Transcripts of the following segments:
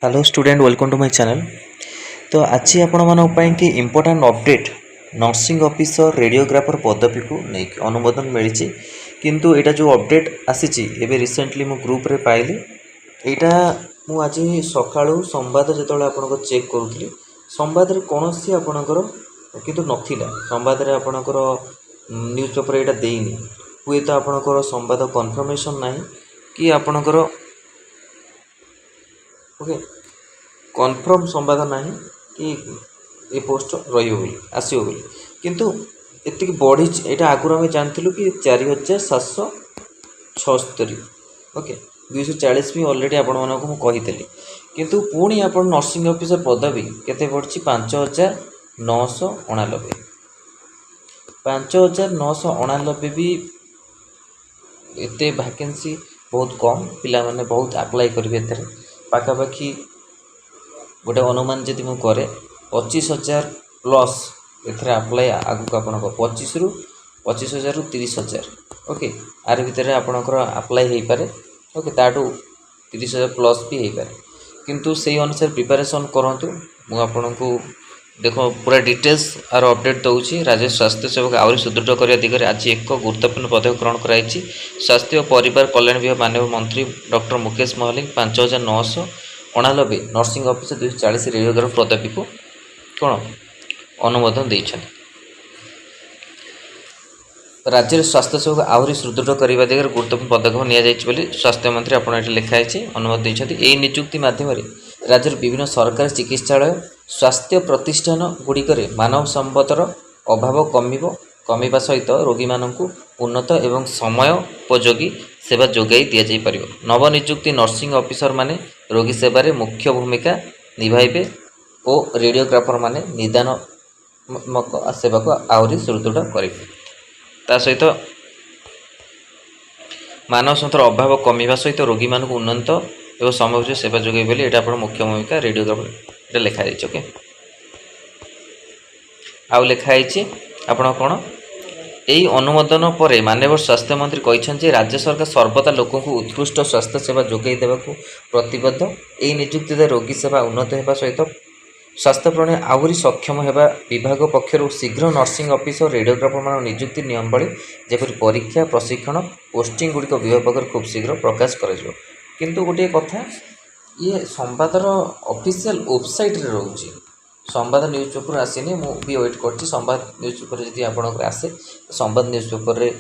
Hello student welcome to my channel. तो आज आपण कि important update nursing officer radiographer पदवी को नहीं अनुमोदन मिली किंतु यहाँ जो अपडेट आसी एवं रिसेंटली मु ग्रुप रे पाइली यहाँ मु आज सका संवाद जो आप चेक करूँ संवाद कौन सी आपणकर किंतु नथिला संवाद आपणकर न्यूज पेपर यहाँ देनी हुए तो आपणकर संवाद कन्फर्मेशन ना कि आपणकर ओके कन्फर्म संवाद ना कि ये पोस्ट आसो बोली किंतु ये बढ़ी यहाँ आगुरी आम जानूँ कि 4776 ओके 240 भी अलरेडी आपण मानक मुझे किंतु पुणी आप नर्सिंग ऑफिसर पदवी केते बढ़ी 5989 5989 भी एते वैकेंसी बहुत कम पिला माने बहुत अप्लाई करेंगे पाखापाखि गोटे अनुमान जदि मुझे करे 25,000 प्लस एथरे अप्लाई आगु आप 25 रु 25,000 रु 30,000 ओके आर भितर आपणकर अप्लाई हो पारे ओके ताठू 30,000 प्लस भी हो पारे किंतु से अनुसार प्रिपरेशन करूँ मुझे देख पूरा डिटेल्स आर अपडेट दूसरी राज्य स्वास्थ्य सेवक आहरी सुदृढ़ करने दिगरे आज एक गुरुत्वपूर्ण पदक्षेप ग्रहण कराई। स्वास्थ्य और परिवार कल्याण विभाग माननीय मंत्री doctor Mukesh Mahaling 5989 nursing officer 240 radiograph पदवी को कौन अनुमोदन देते राज्य स्वास्थ्य सेवक आहरी सुदृढ़ करने दिगरे गुरुत्वपूर्ण पदक्षेप नि स्वास्थ्य मंत्री आपड़ लिखाई अनुमोदन देते। यही नियुक्ति मध्यम राज्यर विभिन्न सरकारी चिकित्सालय स्वास्थ्य प्रतिष्ठान गुड़िकर मानव संपदर अभाव कमिबा सहित रोगी मानू उन्नत एवं समयोपयोगी सेवा जोगाई दि जापर। नवनियुक्ति नर्सिंग ऑफिसर माने रोगी सेवार मुख्य भूमिका निभाइबे और रेडियोग्राफर माने निदानात्मक सेवा को आहरी सुदृढ़ करेंगे। ता सहित मानव संपदर अभाव कमिबा सहित रोगी मानू उन्नत एवं समयोपयोगी सेवा जोगाई बोली यहाँ आप मुख्य भूमिका रेडियोग्राफर ये लिखाई ओके आउ लिखाई आपण कौन यही अनुमोदन पर माननीय स्वास्थ्य मंत्री कहते राज्य सरकार सर्वदा लोक उत्कृष्ट स्वास्थ्य सेवा जोगाई देवा प्रतिबद्ध। यही नियुक्ति द्वारा रोगी सेवा उन्नत होगा सहित स्वास्थ्य प्रणाली आहरी सक्षम होगा। विभाग पक्षर शीघ्र नर्सिंग ऑफिसर रेडियोग्राफर मान नियुक्ति नियमावली जपरी परीक्षा प्रशिक्षण पोस्टिंग गुड़िक विभाग पक्ष खूब शीघ्र प्रकाश कर किंतु गोटे कथा ये संवादर ऑफिशियल वेबसाइट रे रोचे संवाद न्यूज पेपर आसनी मुझे वेट कर संवाद न्यूज पेपर जब आप आसे संवाद न्यूज पेपर रे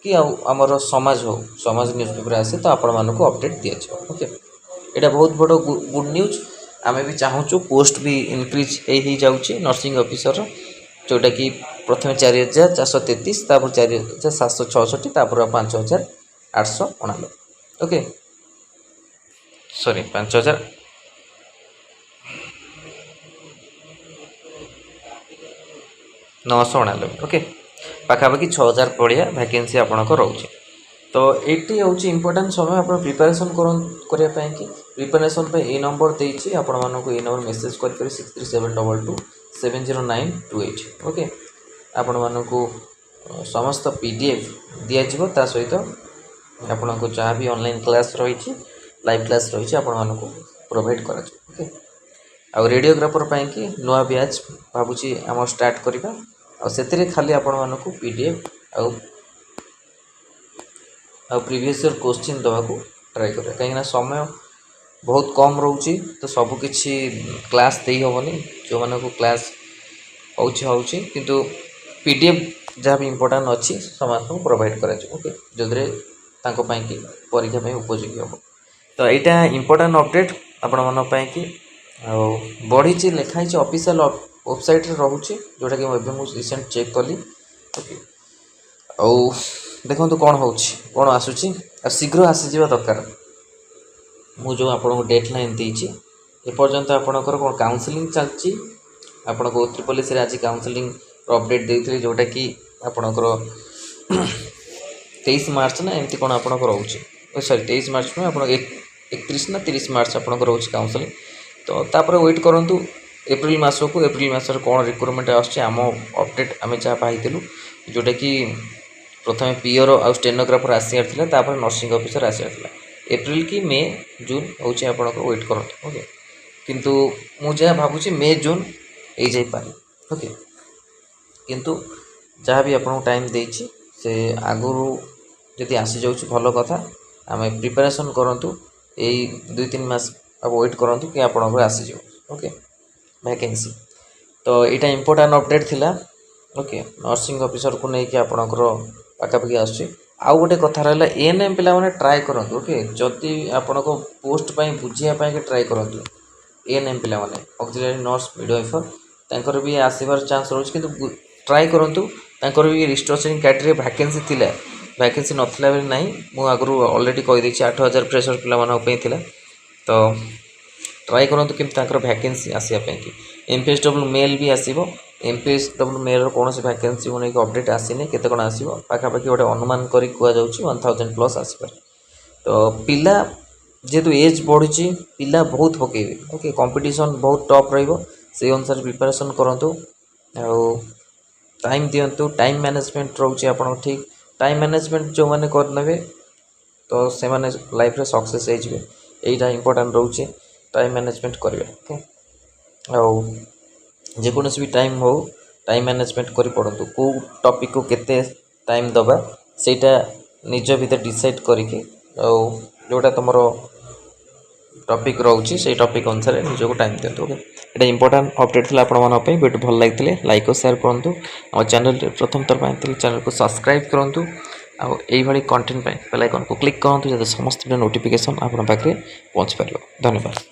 कि आमर समाज हो समाज न्यूज पेपर आसे तो आपण मानक अपडेट दि जाए ओके यहाँ बहुत बड़ गुड न्यूज आम भी चाहूँ पोस्ट भी इनक्रीज हो जाऊँगी नर्सिंग ऑफिसर जोटा कि प्रथम 4,433 तापर 4,766 तापर 5,889 ओके सॉरी 5,989 ओके पाखापाखि 6,000 पड़िया वैकेंसी आपंक रोचे। तो ये हूँ इम्पोर्टाट समय आप प्रिपेरेसन करने कि प्रिपेरेसन ये नंबर देती आपण मानक ये नंबर मेसेज करें 6372270928 ओके आपण मानक समस्त PDF दिज्व ता सहित आपण को जहाँ भी ऑनलाइन क्लास रही लाइव क्लास रही आपण मानक प्रोवाइड कर ओके आउ रेडियोग्राफर कि नुआ बैच भावुँ आम स्टार्ट करवा से खाली आपण मानक PDF आ प्रीवियस ईयर क्वेश्चन देवाक ट्राए करें कहीं समय बहुत कम रोचे तो सबकि क्लास दे हेनी जो मानक क्लास होची किंतु PDF जहाँ भी इम्पोर्टाट अच्छी समस्त प्रोवाइड करा ओके जो कि परीक्षा उपयोगी हम। तो यहाँ इम्पोर्टाट अपडेट आपण मन कि बढ़ी लिखाई ऑफिशियल वेबसाइट रे रोचे जोटा कि मुझे रिसेंट चेक कली ओके आउ देखो कौन होने आसूँ शीघ्र आसीजा दरकार मुझे आपको डेट लाइन देती एपर्यंत आपणकर कौन काउंसलिंग चलती आपण को त्रिपोलिस आज काउंसलिंग अपडेट देते जोटा कि आपणकर 23 मार्च ना एमती कौन आपणक रोचे सॉरी 23 मार्च में आप 31 ना 30 मार्च आपणक रोचे काउंसलिंग। तो तापर वेट करूँ एप्रिल मास को एप्रिल मास कौन रिक्रुटमेंट आम अपडेट आम जहाँ पाइलु जोटा कि प्रथम पीओर आउ स्टेनोग्राफर आसार था नर्सिंग ऑफिसर आसार एप्रिल कि मे जून हूँ आप वेट करूँ ओके किंतु मु जहाँ भावुँ मे जून हो जापे ओके किंतु जहाँ भी आपको टाइम देछि से आगुरी जदि आसी जाऊँ भल कथा आम प्रिपेरेसन करूँ यही 2-3 मास अब वेट करूँ कि आपको आसी जाऊ ओके वैकेंसी तो यहाँ इम्पोर्टाट अपडेट थिला ओके नर्सिंग ऑफिसर को लेकिन आपणकर पाखापाखि आसुच्छी आउ गोटे कथा रहा एएनएम पिला माने ट्राए करूँ ओके जदि आपण पोस्ट बुझापी ट्राए करूँ एएनएम पिला माने ऑक्सिलरी नर्स मिडवाइफर तांकर भी आसबार चांस रोज कि ट्राए करूँ तांकर भी रिस्ट्रक्चरिंग क्राइटेरिया वैकेंसी थिला वैकेंसी नथिला बेले नहीं मु आगु ऑलरेडी कहीदे 8000 फ्रेशर पिला तो ट्राए करूँ कि वैकेंसी आसापी कि एमपीएसडब्ल्यू मेल भी आसो एमपीएसडब्ल्यू मेल कौन वैकेंसी को लेकिन अपडेट आसीनी केते कौन आसो पाखापाखि गोटे अनुमान कर 1000+ आसपार तो पिला जेहेतु एज बढ़ी पिला बहुत पकेबे ओके कंपटीशन बहुत टफ रहिबो से अनुसार प्रिपरेशन करूँ टाइम दिंतु टाइम मैनेजमेंट रोचे आप ठीक टाइम मैनेजमेंट जो मैंने करने तो से मैंने लाइफ रे सक्सेस हो यहीटा इंपोर्टेंट रोचे टाइम मैनेजमेंट करेंगे ओके आउ जेकोसी भी टाइम हो टाइम मैनेजमेंट कर पड़तु कौ टॉपिक को केते टाइम दबा सेटा निज भीतर डिसाइड करके जोटा तुम टॉपिक रोचे से टॉपिक अनुसार निजको टाइम दिंतु ओके ये इंपोर्टेंट अपडेट थी आपंप वीडियो भल लगी लाइक और शेयर करूँ आम चैनल प्रथम थर चैनल को सब्सक्राइब करूँ आई कंटेंट बेल आइकन को क्लिक करूँ जब समस्त नोटिफिकेशन आप पाखे पहुँच पार धन्यवाद।